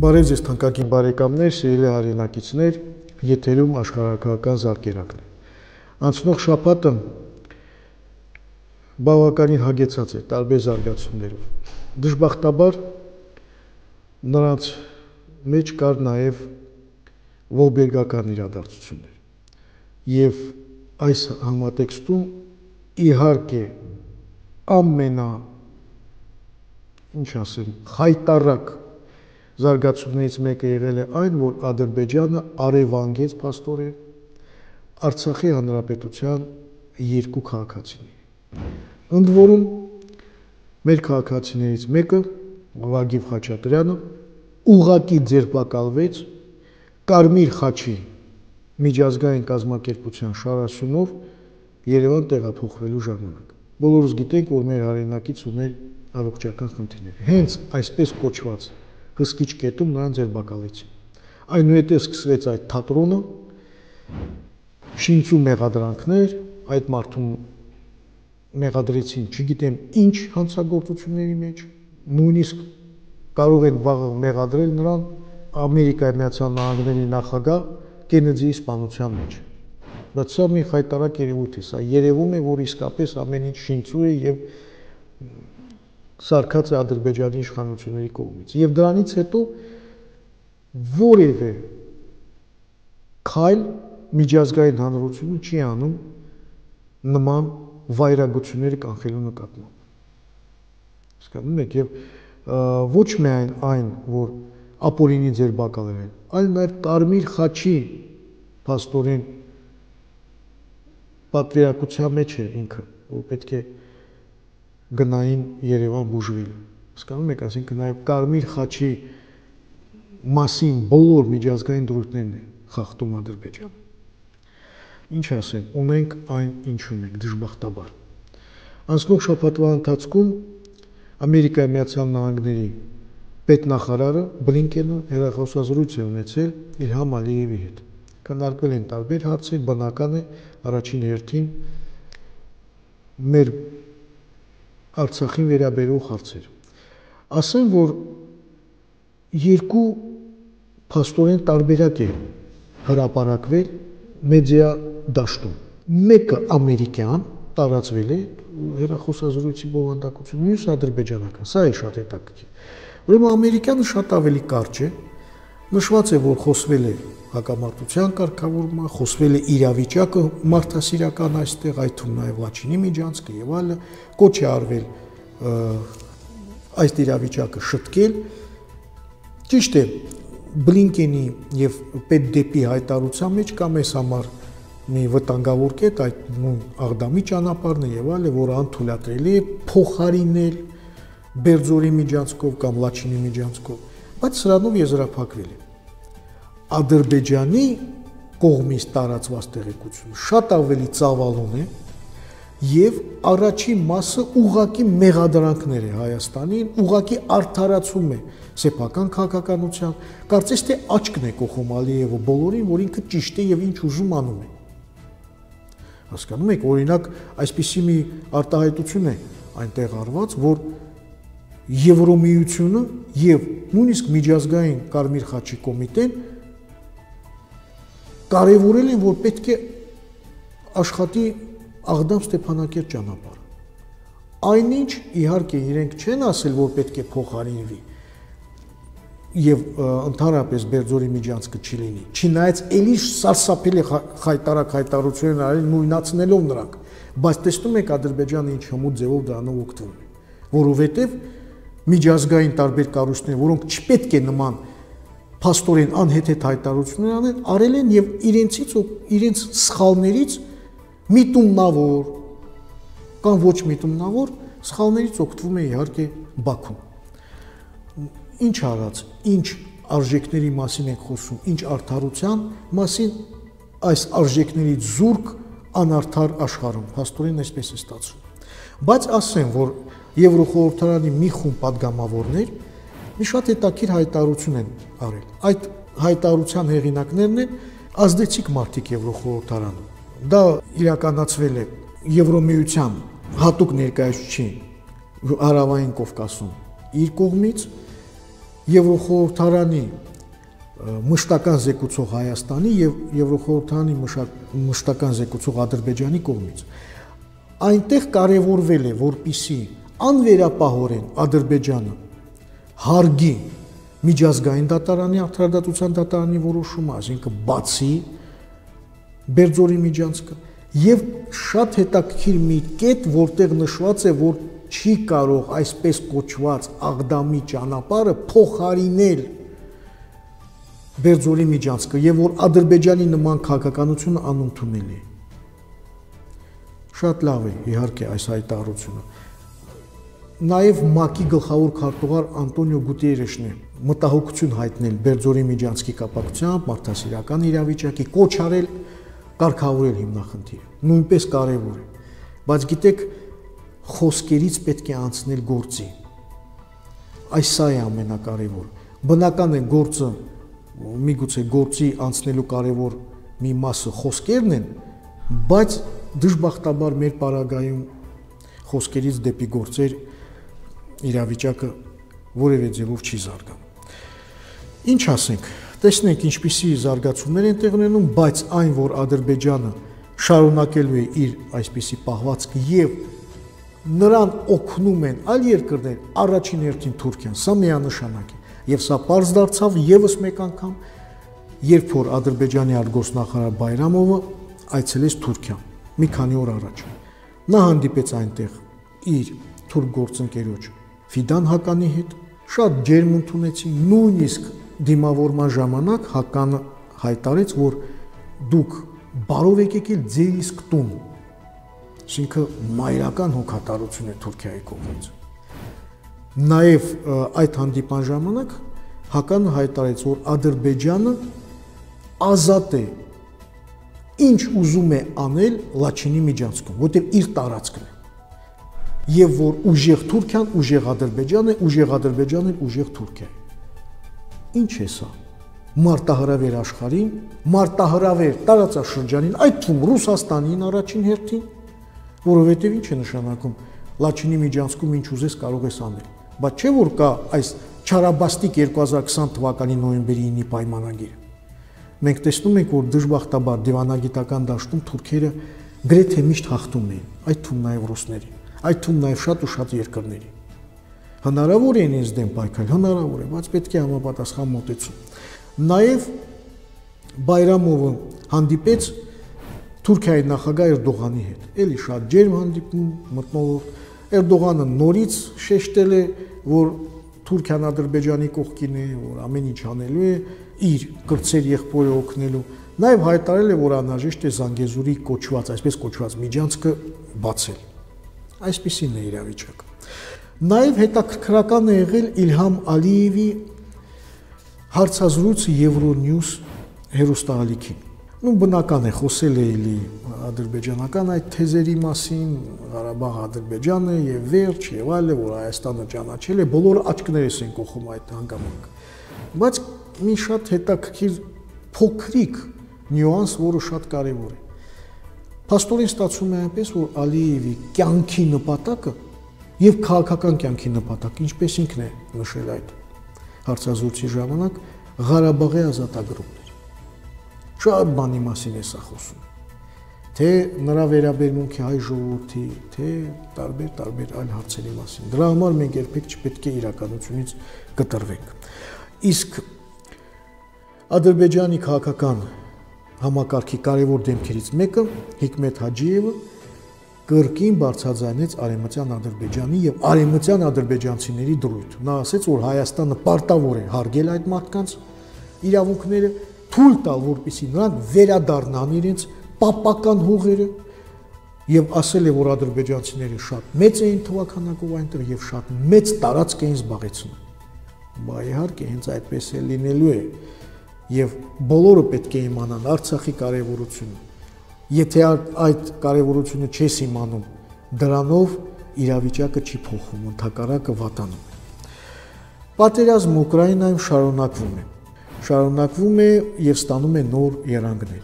Բարև ձեզ թանկագին բարեկամներ, սիրելի հայրենակիցներ, եթերում աշխարհագրական զարկերակն է։ Անցնող շաբաթը բավականին հագեցած է տարբեր զարգացումներով։ Դժբախտաբար նրանց մեջ կար նաև ողբերգական իրադարձություններ։ Եվ այս համատեքստում իհարկե խայտառակ զարգացումներից մեկը եղել է այն, որ Ադրբեջանը առևանգեց փաստորեն Արցախի հանրապետության երկու քաղաքացիների։ Ընդ որում մեր քաղաքացիներից մեկը Վագիվ Խաչատրյանը ուղղակի ձերբակալվեց Կարմիր խաչի միջազգային կազմակերպության շարասյունով Երևան տեղափոխվելու ժամանակ։ Բոլորս գիտենք, որ մեր հայրենակից ուներ առողջական խնդիրներ։ Հենց այսպես կոչված հսկիչ կետում նրան ձերբակալեցին։ Այնուհետև սկսվեց այդ թատրոնը, շինծու մեղադրանքներ, այդ մարդուն մեղադրեցին չգիտեմ ինչ հանցագործությունների մեջ, նույնիսկ կարող են վաղը մեղադրել նրան Ամերիկայի Միացյալ Նահանգների նախագահ Կենեդիի սպանության մեջ։ Բայց սա մի խայտառակ երևույթ է, սա երևում է, որ իսկապես ամեն ինչ շինծու է եւ սարքած է Ադրբեջանի իշխանությունների կողմից։ Եվ դրանից հետո որևէ քայլ միջազգային հանրությունը չի անում նման վայրագությունները կանխելու նկատմամբ։ Հասկանում եք, եւ ոչ միայն այն, որ ապօրինի ձերբակալել են, այլ նաեւ Կարմիր խաչի փաստորեն պատվիրակության մեջ է ինքը, որ պետք է գնային Երևան բուժվելու։ Հասկանում եք, այսինքն նաև Կարմիր խաչի մասին բոլոր միջազգային դրույթներն է խախտում Ադրբեջանը։ Ինչ ասեմ, ունենք այն, ինչ ունենք, դժբախտաբար։ Անցնող շաբաթվա ընթացքում Ամերիկայի Միացյալ Նահանգների պետնախարարը Բլինկենը հեռախոսազրույց է ունեցել Իլհամ Ալիևի հետ։ Քննարկվել են տարբեր հարցեր, բնական է, առաջին հերթին մեր Արցախին վերաբերող հարցեր։ Ասեմ, որ երկու փաստորեն տարբերակ է հրապարակվել մեդիա դաշտում։ Մեկը ամերիկյան տարածվել է հեռախոսազրույցի բովանդակություն, մյուսը ադրբեջանական։ Սա է շատ հետաքրքիր։ Ուրեմն ամերիկյանը շատ ավելի կարճ է, նշված է, որ խոսվել է հակամարտության կարգավորման, խոսվել է իրավիճակը մարդասիրական այստեղ, այդ թվում նաև Լաչինի միջանցքը եւ այլը, կոչ է արվել այս իրավիճակը շտկել։ Ճիշտ է, Բլինկենի եւ պետդեպի հայտարարության մեջ կա մեզ համար մի վտանգավոր կետ, այդ նույն Աղդամի ճանապարհն է եւ այլը, որը անթույլատրելի է փոխարինել Բերձորի միջանցքով կամ Լաչինի միջանցքով, բայց սրանով եզրափակվել է։ Ադրբեջանի կողմից տարածված տեղեկությունը շատ ավելի ծավալուն է եւ առաջին մասը ուղղակի մեղադրանքներ է Հայաստանին, ուղղակի արդարացում է սեփական քաղաքականության, կարծես թե աչքն է կողում Ալիևը բոլորին, որ ինքը ճիշտ է եւ ինչ ուժում անում է։ Հասկանում եք, օրինակ, այսպիսի մի արտահայտություն է այնտեղ արված, որ Եվրոմիությունը եւ նույնիսկ միջազգային Կարմիր խաչի կոմիտեն կարևորել են, որ պետք է աշխատի Աղդամ-Ստեփանակերտ ճանապարհը։ Այնինչ իհարկե իրենք չեն ասել, որ պետք է փոխարինվի եւ ընդհանրապես Բերձորի միջանցքը չի լինի։ Չնայած էլի սարսափելի խայտարակ հայտարարություններ արել նույնացնելով նրանք, բայց տեսնում եք Ադրբեջանը ինչ հմուտ ձևով դրանով օգտվում է, որովհետեւ միջազգային տարբեր կառույցներ, որոնք չպետք է նման փաստորեն անհեթեթ հայտարարություններ անեն, արել են եւ իրենց սխալներից միտումնավոր կամ ոչ միտումնավոր սխալներից օգտվում է իհարկե Բաքուն։ Ինչ արած, ինչ արժեքների մասին ենք խոսում, ինչ արդարության մասին, այս արժեքներից զուրկ անարդար աշխարհում, փաստորեն այսպես է ստացվում։ Բայց ասեմ, որ Եվրոխորհրդարանի մի խումբ падգամավորներ մի շատ հետաքրքիր հայտարարություն են արել։ Այդ հայտարարության հեղինակներն են ազդեցիկ մարդիկ Եվրոխորհրդարանում։ Դա իրականացվել է Եվրոմիության հատուկ ներկայացուցիչ Հարավային Կովկասում իր կողմից Եվրոխորհրդարանի մշտական զեկուցող Հայաստանի եւ Եվրոխորհրդարանի մշտական զեկուցող Ադրբեջանի կողմից։ Այնտեղ կարևորվել է, որպիսի անվերապահորեն Ադրբեջանը հարգի միջազգային դատարանի, արդարադատության դատարանի որոշումը, այսինքն բացի Բերձորի միջանցքը, եւ շատ հետաքրքիր մի կետ, որտեղ նշված է, որ չի կարող այսպես կոչված Աղդամի ճանապարհը փոխարինել Բերձորի միջանցքը եւ որ Ադրբեջանի նման քաղաքականությունը անընդունելի է։ Շատ լավ է իհարկե այս հայտարարությունը։ Նաեւ ՄԱԿ-ի գլխավոր քարտուղար Անտոնիո Գուտիերեշն է մտահոգություն հայտնել Բերձորի միջանցքի կապակցությամբ, մարդասիրական իրավիճակի, կոչ արել կարգավորել հիմնախնդիրը։ Նույնպես կարևոր է։ Բայց գիտեք, խոսքերից պետք է անցնել գործի։ Այս սա է ամենակարևորը։ Բնական է գործը, միգուցե գործի անցնելու կարևոր մի մասը խոսքերն են, բայց դժբախտաբար մեր պարագայում խոսքերից դեպի գործեր իրավիճակը որևէ ձևով չի զարգանում։ Ինչ ասենք, տեսնենք ինչպիսի զարգացումներ են տեղի ունենում, բայց այն, որ Ադրբեջանը շարունակելու է իր այսպիսի պահվածքը եւ նրան օգնում են այլ երկրներ, առաջին հերթին Թուրքիան, սա միանշանակ է։ Եվ սա պարզ դարձավ եւս մեկ անգամ, երբ որ Ադրբեջանի արտգործնախարար Բայրամովը այցելեց Թուրքիա մի քանի օր առաջ։ Նա հանդիպեց այնտեղ իր թուրք գործընկերոջ Ֆիդան Հականի հետ, շատ ջերմ ընդունեցին, նույնիսկ դիմավորման ժամանակ Հականը հայտարարեց, որ դուք բարով եկեք ձեր իսկ տուն, այսինքն մայրական հոգատարություն է Թուրքիայի կողմից։ Նաև այդ հանդիպան ժամանակ Հականը հայտարարեց, որ Ադրբեջանը ազատ է ինչ ուզում է անել Լաչինի միջանցքում, որտեղ իր տարածքն է։ Եվ որ ուժեղ Թուրքիան, ուժեղ Ադրբեջանը, ուժեղ Ադրբեջանը, ուժեղ Թուրքիա։ Ինչ է սա։ Մարտահրավեր աշխարհին, մարտահրավեր տարածաշրջանին, այդ թվում Ռուսաստանին առաջին հերթին, որովհետև ինչ է նշանակում Լաչինի միջանցքում ինչ ուզես կարող ես անել։ Բայց չէ որ կա այս Չարաբաստիկ 2020 թվականի նոյեմբերի 9-ի պայմանագիրը։ Մենք տեսնում ենք, որ դժբախտաբար դիվանագիտական դաշտում թուրքերը գրեթե միշտ հաղթում էին, այդ թվում նաև ռուսներին, այդ թվում նաև շատ ու շատ երկրների։ Հնարավոր է ինձ դեմ պայքարել, հնարավոր է, բայց պետք է համապատասխան մոտեցում։ Նաև Բայրամովը հանդիպեց Թուրքիայի նախագահ Էրդողանի հետ, էլի շատ ջերմ հանդիպում, մթնոլորտ։ Էրդողանը նորից շեշտել է, որ Թուրքիան Ադրբեջանի կողքին է, որ ամեն ինչ անելու է իր կրտսեր եղբորը օգնելու։ Նաև հայտարարել է, որ անհրաժեշտ է Զանգեզուրի կոչված, այսպես կոչված միջանցքը բացել։ Այսպիսին է իրավիճակը։ Նաև հետաքրքրական է եղել Իլհամ Ալիևի հարցազրույցը Euronews հեռուստաալիքին։ Բնական է, խոսել է էլի ադրբեջանական այդ թեզերի մասին, Ղարաբաղ Ադրբեջանը եւ վերջ եւ այլը, որ Հայաստանը ճանաչել է, բոլորը աչքներս են կողում այդ հանգամանքը։ Բայց մի շատ հետաքրքիր փոքրիկ նյուանս, որը շատ կարեւոր է։ Փաստորեն ստացվում է այնպես, որ Ալիևի կյանքի նպատակը եւ քաղաքական կյանքի նպատակը, ինչպես ինքն է նշել այդ հարցազրույցի ժամանակ, Ղարաբաղի ազատագրումն էր։ Շատ բանի մասին է սա խոսում, թե նրա վերաբերմունքի հայ ժողովրդի, թե տարբեր այլ հարցերի մասին։ Դրա համար մենք երբեք չպետք է իրականությունից կտրվենք։ Իսկ Ադրբեջանի քաղաքական համակարգի կարևոր դեմքերից մեկը Հիկմետ Հաջիևը կրկին բարձրաձայնեց արևմտյան Ադրբեջանի եւ արևմտյան ադրբեջանցիների դրույթ։ Նա ասաց, որ Հայաստանը պարտավոր է հարգել այդ մարդկանց իրավունքները, թույլ տալ, որպեսզի նրանք վերադառնան իրենց պապական հողերը եւ ասել է, որ ադրբեջանցիները շատ մեծ էին թվականակով այնտեղ եւ շատ մեծ տարածք էին զբաղեցնում։ Բա իհարկե հենց այդպես է լինելու է եւ բոլորը պետք է իմանան Արցախի կարեւորությունը։ Եթե այդ կարևորությունը չես իմանում, դրանով իրավիճակը չի փոխվում, ընդհակառակը վատանում է։ Պատերազմը Ուկրաինայում շարունակվում է եւ ստանում է նոր երանգներ։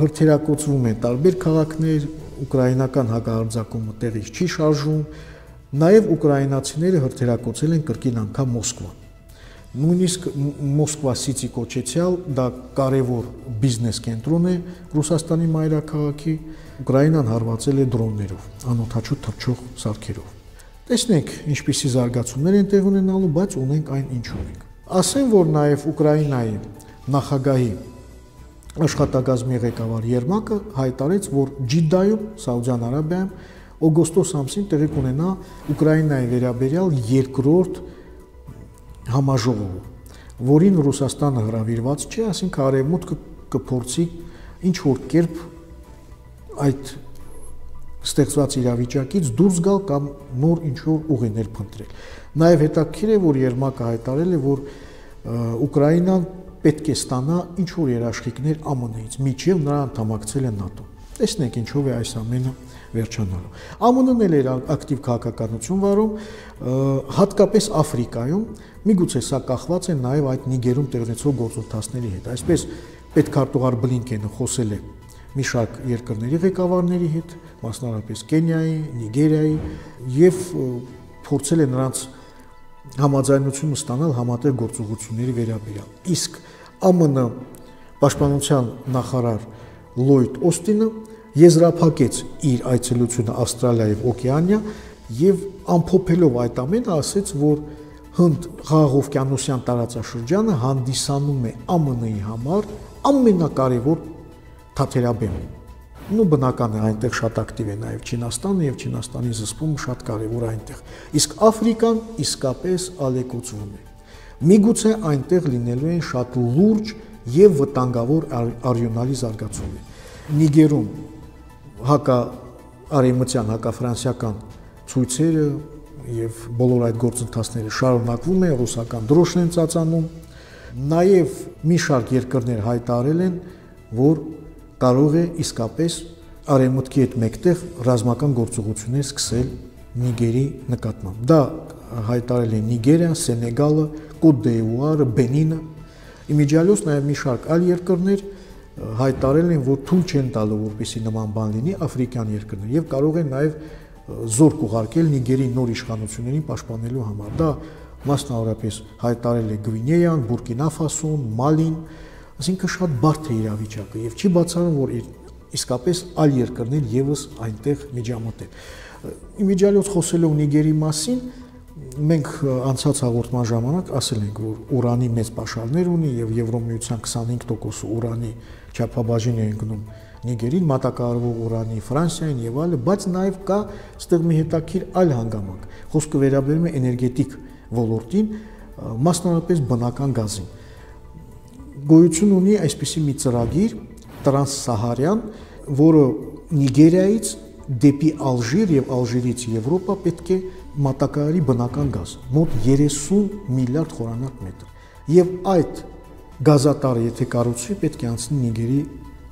Հրթիռակոծվում են տարբեր քաղաքներ, ուկրաինական հակահարձակումը տեղից չի շարժվում, նաեւ ուկրաինացիները հրթիռակոծել են կրկին անգամ Մոսկվա։ Նույնիսկ Մոսկվա Սիթի կոչեցյալ դա կարևոր բիզնես կենտրոն է Ռուսաստանի մայրաքաղաքի, Ուկրաինան հարվածել է դրոններով, անօդաչու թռչող սարքերով։ Տեսնենք, ինչպիսի զարգացումներ են տեղ ունենալու, բայց ունենք այն, ինչ ունենք։ Ասեմ, որ նաև Ուկրաինայի նախագահի աշխատակազմի ղեկավար Երմակը հայտարարեց, որ Ջիդայում, Սաուդյան Արաբիայում օգոստոս ամսին տեղի կունենա Ուկրաինայի վերաբերյալ երկրորդ համաժողովը, որին Ռուսաստանը հրավիրված չէ, այսինքն Արևմուտքը կփորձի ինչ որ կերպ այդ ստեղծված իրավիճակից դուրս գալ կամ նոր ինչ որ ուղիներ փնտրել։ Նաև հետաքրքիր է, որ Երմակը հայտարարել է, որ Ուկրաինան պետք է ստանա ինչ որ երաշխիքներ ԱՄՆ-ից, միջև նրան անդամակցել է ՆԱՏՕ։ Տեսնենք ինչով է այս ամենը վերջանալու։ ԱՄՆ-ն էլ էր ակտիվ քաղաքականություն վարում, հատկապես Աֆրիկայում, միգուցե սա կախված է նաև այդ Նիգերում տեղնեցող գործընթացների հետ։ Այսպես պետքարտուղար Բլինկենը խոսել է մի շարք երկրների ղեկավարների հետ, մասնավորապես Կենիայի, Նիգերիայի, եւ փորձել է նրանց համաձայնություն ստանալ համատեղ գործողությունների վերաբերյալ։ Իսկ ԱՄՆ պաշտպանության նախարար Լոյդ Օստինը եզրափակեց իր այցելությունը Ավստրալիա եւ Օկեանիա եւ ամփոփելով այդ ամենը ասեց, որ Հնդ Խաղաղօվկիանոսյան տարածաշրջանը հանդիսանում է ԱՄՆ-ի համար ամենակարևոր թաթերաբեմը։ Նու բնական է այնտեղ շատ ակտիվ է նաև Չինաստանը եւ Չինաստանի զսպումը շատ կարևոր այնտեղ։ Իսկ Աֆրիկան իսկապես ալեկոծվում է։ Միգուցե այնտեղ լինելու են շատ լուրջ եւ վտանգավոր արյունալի զարգացումներ։ Նիգերում հակաարևմտյան, հակաֆրանսիական ցույցերը եւ բոլոր այդ գործընթացները շարունակվում են, ռուսական դրոշն են ծածանում։ Նաեւ մի շարք երկրներ հայտարարել են, որ կարող է իսկապես արևմուտքի հետ մեկտեղ ռազմական գործողություններ սկսել Նիգերի նկատմամբ։ Դա հայտարարել են Նիգերիան, Սենեգալը, Կոտ դ'Իվուարը, Բենինը։ Իմիջիալոց նաև մի շարք այլ երկրներ հայտարարել են, որ թույլ չեն տալու, որպեսզի նման բան լինի աֆրիկյան երկրներ եւ կարող են նաև զորք ուղարկել Նիգերի նոր իշխանություններին պաշտպանելու համար։ Դա մասնավորապես հայտարարել է Գվինեան, Բուրկինա Ֆասոն, Մալին, այսինքն շատ բարդ է իրավիճակը եւ չի բացառում, որ իսկապես այլ երկրներ եւս այնտեղ միջամտեն։ Իմիջիալոց խոսելով Նիգերի մասին, մենք անցած հաղորդման ժամանակ ասել ենք, որ ուրանի մեծ պաշարներ ունի եւ Եվրոմիության 25% ուրանի չափաբաժին է ընկնում Նիգերին, մատակարարվող ուրանի Ֆրանսիային եւ այլը, բայց նաեւ կա այստեղ մի հետաքրքիր այլ հանգամանք։ Խոսքը վերաբերում է էներգետիկ ոլորտին, մասնավորապես բնական գազին։ Գոյություն ունի այսպիսի մի ծրագիր տրանսսահարյան, որը Նիգերիայից դեպի Ալժիր եւ Ալժիրից Եվրոպա պետք է մատակարարի բնական գազ, մոտ 30 միլիարդ խորանարդ մետր։ Եվ այդ գազատարը, եթե կառուցվի, պետք է անցնի Նիգերի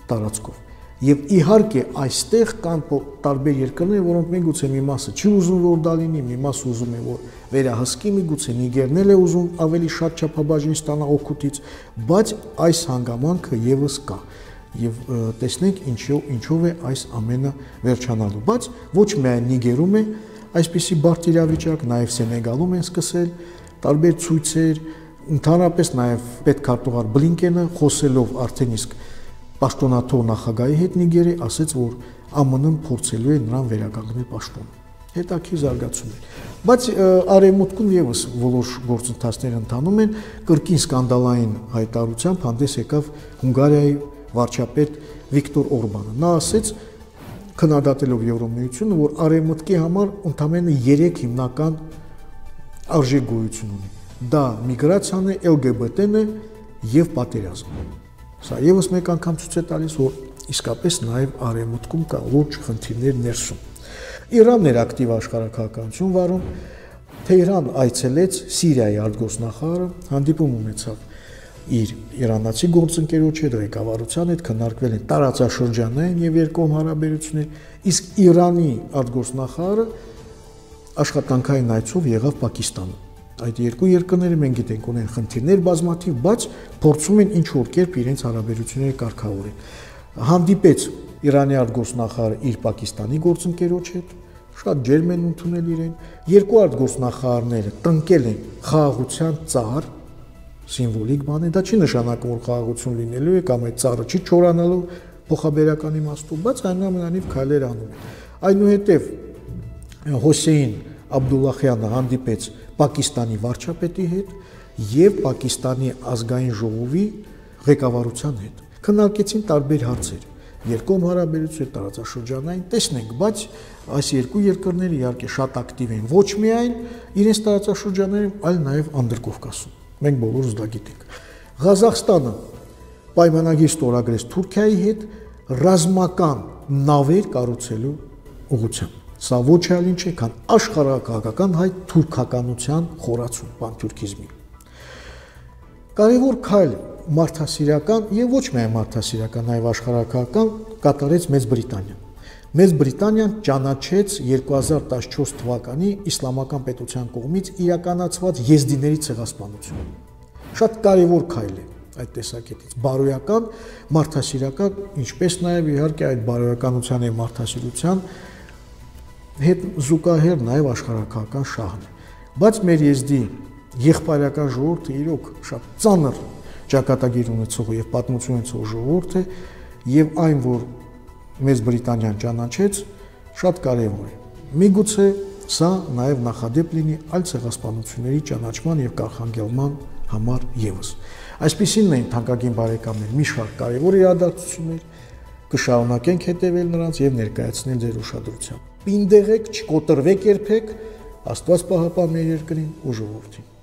տարածքով։ Եվ իհարկե այստեղ կան տարբեր երկրներ, որոնք միգուցե մի մասը չի ուզում որ դա լինի, մի մասը ուզում է որ վերահսկի, միգուցե Նիգերն էլ է ուզում ավելի շատ չափաբաժին ստանա օգուտից, բայց այս հանգամանքը եւս կա։ Եվ տեսնենք ինչով է այս ամենը վերջանալու, բայց ոչ միայն Նիգերում է այսպիսի բարդ իրավիճակ, նաև Սենեգալում են սկսել տարբեր ցույցեր, ընդհանրապես նաև պետքարտուղար Բլինկենը խոսելով արդեն իսկ պաշտոնաթող նախագահի հետ Նիգերի ասաց, որ ԱՄՆ-ն փորձելու է նրան վերականգնել պաշտոնում։ Հետաքրքիր զարգացումներ։ Բայց արևմուտքում եւս որոշ գործընթացներ ընթանում են, կրկին սկանդալային հայտարարությամբ հանդես եկավ Հունգարիայի վարչապետ Վիկտոր Օրբանը։ Նա ասաց, քննադատելով Եվրոմիությունը, որ արևմուտքի համար ընդամենը 3 հիմնական արժեք գոյություն ունի։ Դա միգրացիան է, LGBT-ն է եւ պատերազմը։ Սա եւս մեկ անգամ ցույց է տալիս, որ իսկապես նաեւ արևմուտքում կա լուրջ խնդիրներ ներսում։ Իրանն էր ակտիվ աշխարհակահաղականություն վարում, Թեհրան այցելեց Սիրիայի արտգործնախարարը, հանդիպում ունեցավ իր իրանացի գործընկերոջ հետ, ղեկավարության հետ, քննարկվել են տարածաշրջանային եւ երկկողմ հարաբերություններ, իսկ Իրանի արտգործնախարարը աշխատանքային այցով եղավ Պակիստան։ Այդ երկու երկրները մենք գիտենք ունեն խնդիրներ բազմաթիվ, բայց փորձում են ինչ որ կերպ իրենց հարաբերությունները կարգավորել։ Հանդիպեց Իրանի արտգործնախարարը իր Պակիստանի գործընկերոջ հետ, շատ ջերմ են ընդունել իրեն։ Երկու արտգործնախարարները տնկել են խաղաղության ծառ սիմվոլիկ բան է, դա չի նշանակում, որ խաղաղություն լինելու է կամ այդ ծառը չի չորանալու փոխաբերական իմաստով, բայց այնուամենայնիվ քայլեր անում են։ Այնուհետև Հոսեյն Աբդուլլախյանը հանդիպեց Պակիստանի վարչապետի հետ եւ Պակիստանի ազգային ժողովի ղեկավարության հետ։ Քննարկեցին տարբեր հարցեր, երկկողմ հարաբերություններ, տարածաշրջանային, տեսնենք, բայց այս երկու երկրները իհարկե շատ ակտիվ են ոչ միայն իրենց տարածաշրջաններում, այլ նաեւ Անդրկովկասում։ Մենք բոլորս դա գիտենք։ Ղազախստանը պայմանագիր ստորագրեց Թուրքիայի հետ ռազմական նավեր կառուցելու ուղղությամբ։ Սա ոչ այլ ինչ է, քան աշխարհակահաղական հայ թուրքականության խորացում, պանթյուրքիզմի։ Կարևոր քայլ մարդասիրական եւ ոչ միայն մարդասիրական, այլ աշխարհակահաղական կատարեց Մեծ Բրիտանիան։ Մեծ Բրիտանիան ճանաչեց 2014 թվականի իսլամական պետության կողմից իրականացված եզդիների ցեղասպանությունը։ Շատ կարևոր քայլ է այդ տեսակետից, բարոյական, մարդասիրական, ինչպես նաև իհարկե այդ բարոյականության եւ մարդասիրության հետ զուգահեռ նաև աշխարհակահաղական շահն է։ Բայց մեր եզդի եղբայրական ժողովուրդը իրոք շատ ծանր ճակատագիր ունեցող եւ պատմություն ունեցող ժողովուրդ է եւ այն, որ Մեծ Բրիտանիան ճանաչեց, շատ կարևոր է։ Միգուցե սա նաև նախադեպ լինի այլ ցեղասպանությունների ճանաչման եւ կանխարգելման համար եւս։ Այսպիսին են թանկագին բարեկամներ մի շարք կարևոր իրադարձություններ, կշարունակենք հետևել նրանց եւ ներկայացնել ձեր ուշադրությամբ։ Պինդեղեք, չկոտրվեք երբեք, Աստված պահապան մեր երկրին ու ժողովրդին։